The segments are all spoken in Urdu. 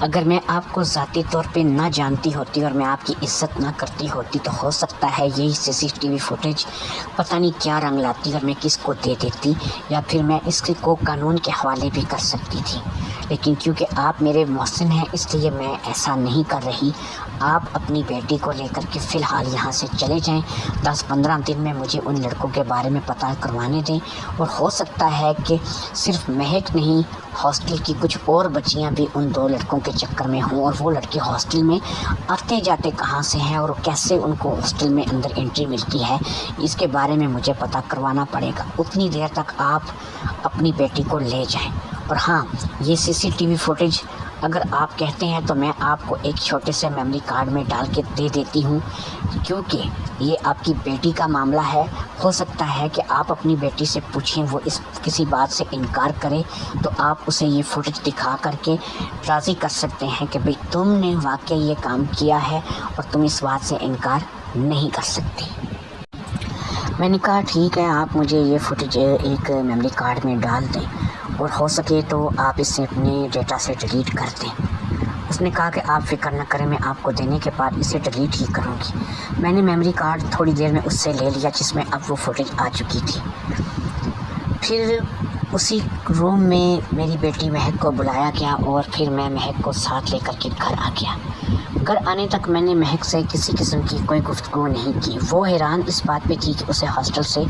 اگر میں آپ کو ذاتی طور پہ نہ جانتی ہوتی اور میں آپ کی عزت نہ کرتی ہوتی تو ہو سکتا ہے یہی CCTV فوٹیج پتہ نہیں کیا رنگ لاتی اور میں کس کو دے دیتی، یا پھر میں اس کو قانون کے حوالے بھی کر سکتی تھی، لیکن کیونکہ آپ میرے محسن ہیں اس لیے میں ایسا نہیں کر رہی۔ آپ اپنی بیٹی کو لے کر کے فی الحال یہاں سے چلے جائیں، 10-15 دن میں مجھے ان لڑکوں کے بارے میں پتہ کروانے دیں، اور ہو سکتا ہے کہ صرف مہک نہیں، ہاسٹل کی کچھ اور بچیاں بھی ان 2 لڑکوں کے چکر میں ہوں، اور وہ لڑکے ہاسٹل میں آتے جاتے کہاں سے ہیں اور کیسے ان کو ہاسٹل میں اندر انٹری ملتی ہے، اس کے بارے میں مجھے پتہ کروانا پڑے گا۔ اتنی دیر تک آپ اپنی بیٹی کو لے جائیں۔ اور ہاں، یہ CCTV فوٹیج اگر آپ کہتے ہیں تو میں آپ کو ایک چھوٹے سے میموری کارڈ میں ڈال کے دے دیتی ہوں، کیونکہ یہ آپ کی بیٹی کا معاملہ ہے۔ ہو سکتا ہے کہ آپ اپنی بیٹی سے پوچھیں، وہ اس کسی بات سے انکار کرے تو آپ اسے یہ فوٹیج دکھا کر کے راضی کر سکتے ہیں کہ بھئی تم نے واقعی یہ کام کیا ہے اور تم اس بات سے انکار نہیں کر سکتے۔ میں نے کہا ٹھیک ہے، آپ مجھے یہ فوٹیج ایک میموری کارڈ میں ڈال دیں، اور ہو سکے تو آپ اسے اپنے ڈیٹا سے ڈیلیٹ کر دیں۔ اس نے کہا کہ آپ فکر نہ کریں، میں آپ کو دینے کے بعد اسے ڈیلیٹ ہی کروں گی۔ میں نے میموری کارڈ تھوڑی دیر میں اس سے لے لیا جس میں اب وہ فوٹیج آ چکی تھی۔ پھر اسی روم میں میری بیٹی مہک کو بلایا گیا، اور پھر میں مہک کو ساتھ لے کر کے گھر آ گیا۔ گھر آنے تک میں نے مہک سے کسی قسم کی کوئی گفتگو نہیں کی۔ وہ حیران اس بات پہ تھی کہ اسے ہاسٹل سے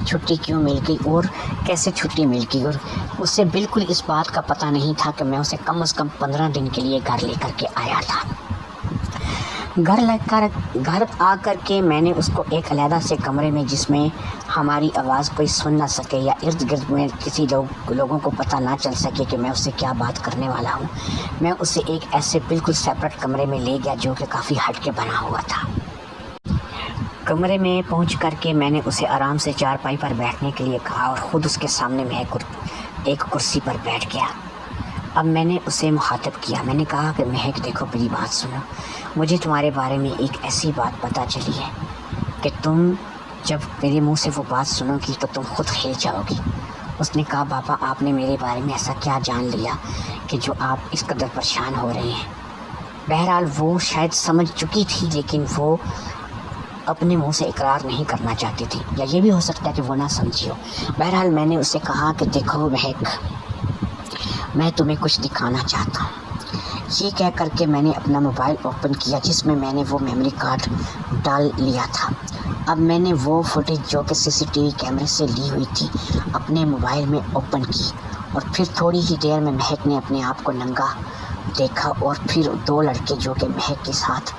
چھٹی کیوں مل گئی اور کیسے چھٹی مل گئی، اور اسے بالکل اس بات کا پتہ نہیں تھا کہ میں اسے کم از کم 15 دن کے لیے گھر لے کر کے آیا تھا۔ گھر آ کر کے میں نے اس کو ایک علیحدہ سے کمرے میں، جس میں ہماری آواز کوئی سن نہ سکے یا ارد گرد میں کسی لوگوں کو پتہ نہ چل سکے کہ میں اس سے کیا بات کرنے والا ہوں، میں اسے ایک ایسے بالکل سیپریٹ کمرے میں لے گیا جو کہ کافی ہٹ کے بنا ہوا تھا۔ کمرے میں پہنچ کر کے میں نے اسے آرام سے چارپائی پر بیٹھنے کے لیے کہا، اور خود اس کے سامنے میں ایک کرسی پر بیٹھ گیا۔ اب میں نے اسے مخاطب کیا، میں نے کہا کہ مہک دیکھو، میری بات سنو، مجھے تمہارے بارے میں ایک ایسی بات پتہ چلی ہے کہ تم جب میرے منہ سے وہ بات سنو گی تو تم خود ہل جاؤ گی۔ اس نے کہا بابا، آپ نے میرے بارے میں ایسا کیا جان لیا کہ جو آپ اس قدر پریشان ہو رہے ہیں؟ بہرحال وہ شاید سمجھ چکی تھی، لیکن وہ اپنے منہ سے اقرار نہیں کرنا چاہتی تھی، یا یہ بھی ہو سکتا ہے کہ وہ نہ سمجھی ہو۔ بہرحال میں نے اسے کہا کہ دیکھو مہک، میں تمہیں کچھ دکھانا چاہتا ہوں۔ یہ کہہ کر کے میں نے اپنا موبائل اوپن کیا جس میں میں نے وہ میموری کارڈ ڈال لیا تھا۔ اب میں نے وہ فوٹیج جو کہ CCTV کیمرے سے لی ہوئی تھی اپنے موبائل میں اوپن کی، اور پھر تھوڑی ہی دیر میں مہک نے اپنے آپ کو ننگا دیکھا، اور پھر 2 لڑکے جو کہ مہک کے ساتھ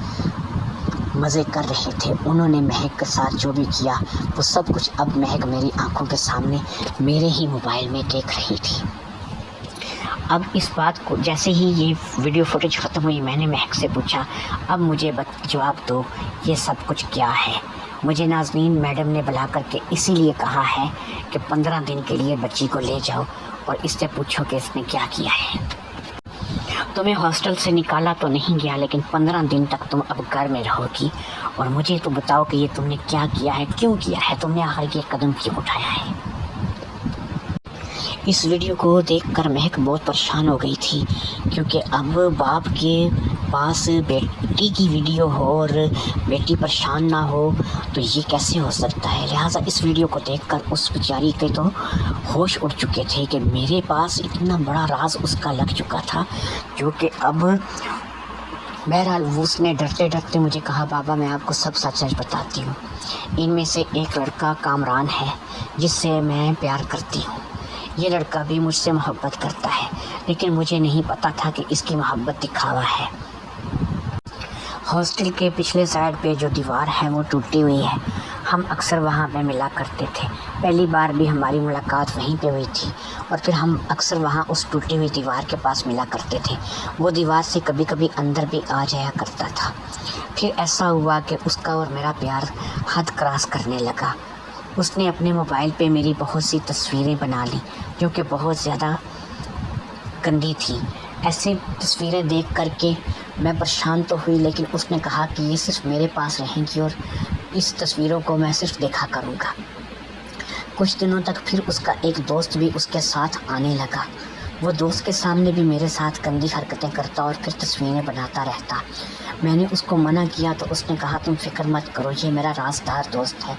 مزے کر رہے تھے، انہوں نے مہک کے ساتھ جو بھی کیا وہ سب کچھ اب مہک میری آنکھوں کے سامنے میرے ہی موبائل میں دیکھ رہی تھی۔ اب اس بات کو جیسے ہی یہ ویڈیو فوٹیج ختم ہوئی، میں نے مہک سے پوچھا اب مجھے جواب دو، یہ سب کچھ کیا ہے؟ مجھے نازنین میڈم نے بلا کر کے اسی لیے کہا ہے کہ 15 دن کے لیے بچی کو لے جاؤ اور اس سے پوچھو کہ اس نے کیا کیا ہے۔ تمہیں ہاسٹل سے نکالا تو نہیں گیا، لیکن 15 دن تک تم اب گھر میں رہو گی، اور مجھے تو بتاؤ کہ یہ تم نے کیا کیا ہے، کیوں کیا ہے، تم نے آخر یہ قدم کیوں اٹھایا ہے؟ اس ویڈیو کو دیکھ کر مہک بہت پریشان ہو گئی تھی، کیونکہ اب باپ کے پاس بیٹی کی ویڈیو ہو اور بیٹی پریشان نہ ہو تو یہ کیسے ہو سکتا ہے۔ لہٰذا اس ویڈیو کو دیکھ کر اس بیچاری کے تو ہوش اڑ چکے تھے کہ میرے پاس اتنا بڑا راز اس کا لگ چکا تھا، جو کہ اب بہرحال اس نے ڈرتے ڈرتے مجھے کہا بابا میں آپ کو سب سچ بتاتی ہوں، ان میں سے ایک لڑکا کامران ہے جس سے میں پیار کرتی ہوں، یہ لڑکا بھی مجھ سے محبت کرتا ہے، لیکن مجھے نہیں پتا تھا کہ اس کی محبت دکھاوا ہے۔ ہاسٹل کے پچھلے سائڈ پہ جو دیوار ہے وہ ٹوٹی ہوئی ہے، ہم اکثر وہاں پہ ملا کرتے تھے، پہلی بار بھی ہماری ملاقات وہیں پہ ہوئی تھی، اور پھر ہم اکثر وہاں اس ٹوٹی ہوئی دیوار کے پاس ملا کرتے تھے، وہ دیوار سے کبھی کبھی اندر بھی آ جایا کرتا تھا۔ پھر ایسا ہوا کہ اس کا اور میرا پیار حد کراس کرنے لگا، اس نے اپنے موبائل پہ میری بہت سی تصویریں بنا لیں جو کہ بہت زیادہ گندی تھیں۔ ایسی تصویریں دیکھ کر کے میں پریشان تو ہوئی، لیکن اس نے کہا کہ یہ صرف میرے پاس رہیں گی اور اس تصویروں کو میں صرف دیکھا کروں گا۔ کچھ دنوں تک پھر اس کا ایک دوست بھی اس کے ساتھ آنے لگا، وہ دوست کے سامنے بھی میرے ساتھ گندی حرکتیں کرتا اور پھر تصویریں بناتا رہتا۔ میں نے اس کو منع کیا تو اس نے کہا تم فکر مت کرو، یہ میرا رازدار دوست ہے،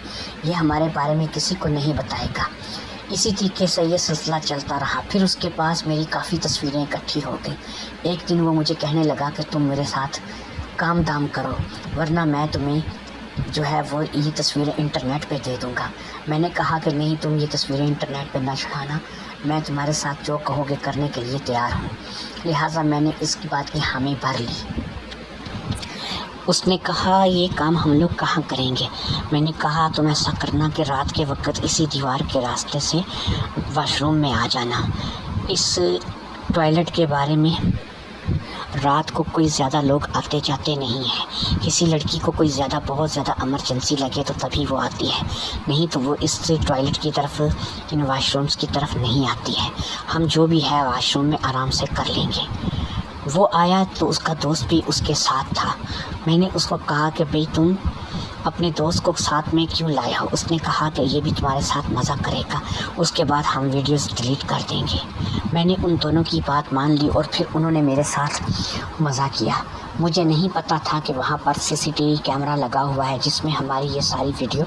یہ ہمارے بارے میں کسی کو نہیں بتائے گا۔ اسی طریقے سے یہ سلسلہ چلتا رہا۔ پھر اس کے پاس میری کافی تصویریں اکٹھی ہو گئیں۔ ایک دن وہ مجھے کہنے لگا کہ تم میرے ساتھ کام دام کرو ورنہ میں تمہیں جو ہے وہ یہ تصویریں انٹرنیٹ پہ دے دوں گا۔ میں نے کہا کہ نہیں، تم یہ تصویریں انٹرنیٹ پہ نہ چڑھانا، میں تمہارے ساتھ جو کہو گے کرنے کے لیے تیار ہوں۔ لہٰذا میں نے اس کی بات کی حامی بھر لی۔ اس نے کہا یہ کام ہم لوگ کہاں کریں گے؟ میں نے کہا تم ایسا کرنا کہ رات کے وقت اسی دیوار کے راستے سے واش روم میں آ جانا۔ اس ٹوائلٹ کے بارے میں رات کو کوئی زیادہ لوگ آتے جاتے نہیں ہیں، کسی لڑکی کو کوئی زیادہ بہت زیادہ ایمرجنسی لگے تو تبھی وہ آتی ہے، نہیں تو وہ اس ٹوائلٹ کی طرف ان واش رومز کی طرف نہیں آتی ہے۔ ہم جو بھی ہے واش روم میں آرام سے کر لیں گے۔ وہ آیا تو اس کا دوست بھی اس کے ساتھ تھا۔ میں نے اس کو کہا کہ بھئی تم اپنے دوست کو ساتھ میں کیوں لائے ہو؟ اس نے کہا کہ یہ بھی تمہارے ساتھ مزہ کرے گا، اس کے بعد ہم ویڈیوز ڈیلیٹ کر دیں گے۔ میں نے ان دونوں کی بات مان لی اور پھر انہوں نے میرے ساتھ مزہ کیا۔ مجھے نہیں پتا تھا کہ وہاں پر CCTV کیمرہ لگا ہوا ہے جس میں ہماری یہ ساری ویڈیو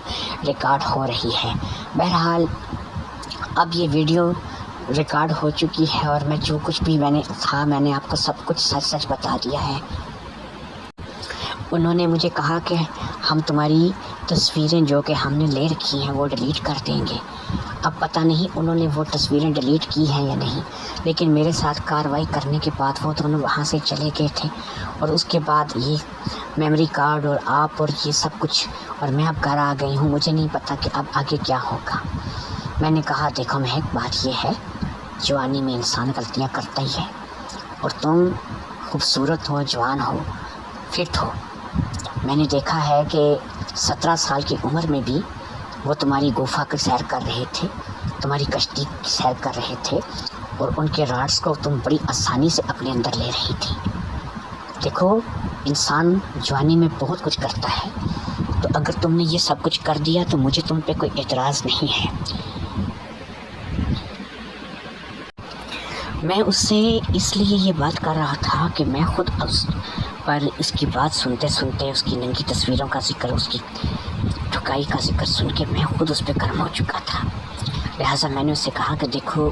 ریکارڈ ہو رہی ہے۔ بہرحال اب یہ ویڈیو ریکارڈ ہو چکی ہے اور میں جو کچھ بھی میں نے آپ کو سب کچھ سچ سچ بتا دیا ہے۔ انہوں نے مجھے کہا کہ ہم تمہاری تصویریں جو کہ ہم نے لے رکھی ہیں وہ ڈیلیٹ کر دیں گے۔ اب پتہ نہیں انہوں نے وہ تصویریں ڈیلیٹ کی ہیں یا نہیں، لیکن میرے ساتھ کارروائی کرنے کے بعد وہ دونوں وہاں سے چلے گئے تھے اور اس کے بعد یہ میموری کارڈ اور آپ اور یہ سب کچھ، اور میں اب گھر آ گئی ہوں، مجھے نہیں پتہ کہ اب آگے کیا ہوگا۔ میں نے کہا دیکھو مہک، بات یہ ہے جوانی میں انسان غلطیاں کرتا ہی ہے، اور تم خوبصورت ہو، جوان ہو، فٹ ہو۔ میں نے دیکھا ہے کہ 17 سال کی عمر میں بھی وہ تمہاری گفا کی سیر کر رہے تھے، تمہاری کشتی کی سیر کر رہے تھے اور ان کے راڈس کو تم بڑی آسانی سے اپنے اندر لے رہی تھی۔ دیکھو انسان جوانی میں بہت کچھ کرتا ہے، تو اگر تم نے یہ سب کچھ کر دیا تو مجھے تم پہ کوئی اعتراض نہیں ہے۔ میں اس سے اس لیے یہ بات کر رہا تھا کہ میں خود پر اس کی بات سنتے سنتے، اس کی ننگی تصویروں کا ذکر، اس کی ٹھکائی کا ذکر سن کے میں خود اس پہ گرم ہو چکا تھا۔ لہٰذا میں نے اس سے کہا کہ دیکھو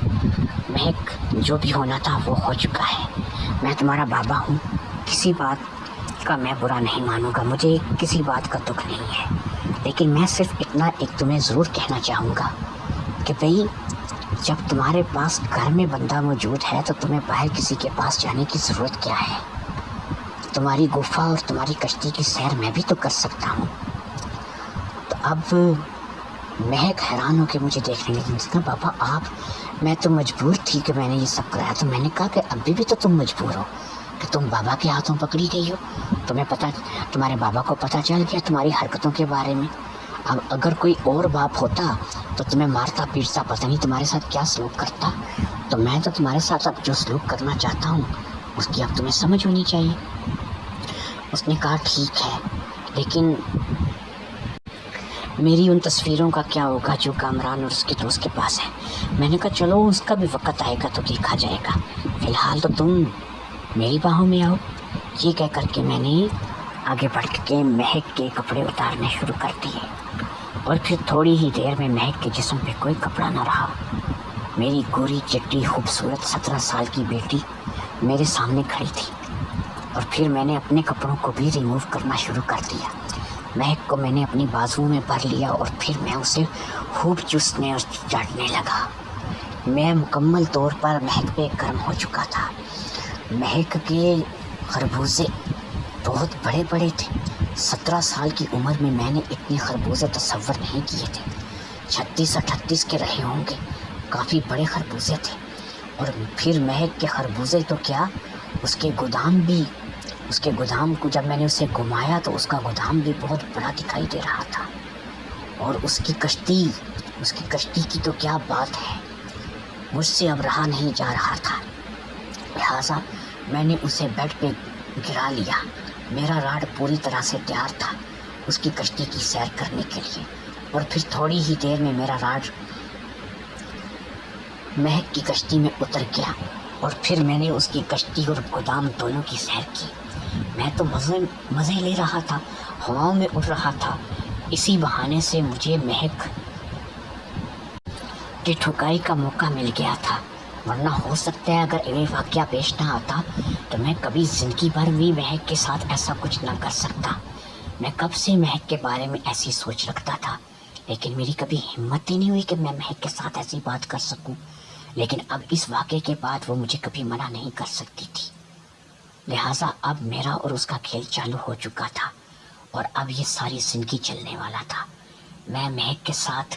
مہک، جو بھی ہونا تھا وہ ہو چکا ہے، میں تمہارا بابا ہوں، کسی بات کا میں برا نہیں مانوں گا، مجھے کسی بات کا دکھ نہیں ہے، لیکن میں صرف اتنا ایک تمہیں ضرور کہنا چاہوں گا کہ بھئی جب تمہارے پاس گھر میں بندہ موجود ہے تو تمہیں باہر کسی کے پاس جانے کی ضرورت کیا ہے؟ تمہاری گفا اور تمہاری کشتی کی سیر میں بھی تو کر سکتا ہوں۔ تو اب مہک حیران ہو کے مجھے دیکھنے لگی، اس نے کہا بابا آپ، میں تو مجبور تھی کہ میں نے یہ سب کرایا۔ تو میں نے کہا کہ ابھی بھی تو تم مجبور ہو کہ تم بابا کے ہاتھوں پکڑی گئی ہو، تمہارے بابا کو پتہ چل گیا تمہاری حرکتوں کے بارے میں۔ اب اگر کوئی اور باپ ہوتا تو تمہیں مارتا پیٹتا، پتہ نہیں تمہارے ساتھ کیا سلوک کرتا۔ تو میں تو تمہارے ساتھ اب جو سلوک کرنا چاہتا ہوں اس کی اب تمہیں سمجھ ہونی چاہیے۔ اس نے کہا ٹھیک ہے، لیکن میری ان تصویروں کا کیا ہوگا جو کامران اور اس کے دوست کے پاس ہے؟ میں نے کہا چلو اس کا بھی وقت آئے گا تو دیکھا جائے گا، فی الحال تو تم میری باہوں میں آؤ۔ یہ کہہ کر کے میں نے آگے بڑھ کے مہک کے کپڑے اتارنے شروع کر دیے، اور پھر تھوڑی ہی دیر میں مہک کے جسم پہ کوئی کپڑا نہ رہا۔ میری گوری چٹی خوبصورت 17 سال کی بیٹی میرے سامنے کھڑی تھی، اور پھر میں نے اپنے کپڑوں کو بھی ریموو کرنا شروع کر دیا۔ مہک کو میں نے اپنی بازوؤں میں بھر لیا اور پھر میں اسے خوب چوسنے اور چاٹنے لگا۔ میں مکمل طور پر مہک پہ گرم ہو چکا تھا۔ مہک کے خربوزے بہت بڑے بڑے تھے۔ 17 سال کی عمر میں نے اتنے خربوزے تصور نہیں کیے تھے۔ 36-38 کے رہے ہوں گے، کافی بڑے خربوزے تھے۔ اور پھر مہک کے خربوزے تو کیا، اس کے گودام کو جب میں نے اسے گھمایا تو اس کا گودام بھی بہت بڑا دکھائی دے رہا تھا، اور اس کی کشتی کی تو کیا بات ہے، مجھ سے اب رہا نہیں جا رہا تھا۔ لہٰذا میں نے اسے بیڈ پہ گرا لیا۔ میرا راڈ پوری طرح سے تیار تھا اس کی کشتی کی سیر کرنے کے لیے، اور پھر تھوڑی ہی دیر میں میرا راڈ مہک کی کشتی میں اتر گیا اور پھر میں نے اس کی کشتی اور گودام دونوں کی سیر کی۔ میں تو مزے لے رہا تھا، ہواؤں میں اڑ رہا تھا۔ اسی بہانے سے مجھے مہک کی ٹھکائی کا موقع مل گیا تھا، ورنہ ہو سکتا ہے اگر یہ واقعہ پیش نہ آتا تو میں کبھی زندگی بھر بھی مہک کے ساتھ ایسا کچھ نہ کر سکتا۔ میں کب سے مہک کے بارے میں ایسی سوچ رکھتا تھا، لیکن میری کبھی ہمت ہی نہیں ہوئی کہ میں مہک کے ساتھ ایسی بات کر سکوں۔ لیکن اب اس واقعے کے بعد وہ مجھے کبھی منع نہیں کر سکتی تھی، لہٰذا اب میرا اور اس کا کھیل چالو ہو چکا تھا، اور اب یہ ساری زندگی چلنے والا تھا۔ میں مہک کے ساتھ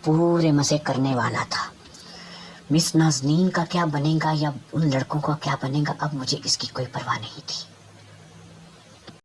پورے مزے کرنے والا تھا۔ مس نازنین کا کیا بنے گا یا ان لڑکوں کا کیا بنے گا، اب مجھے اس کی کوئی پرواہ نہیں تھی۔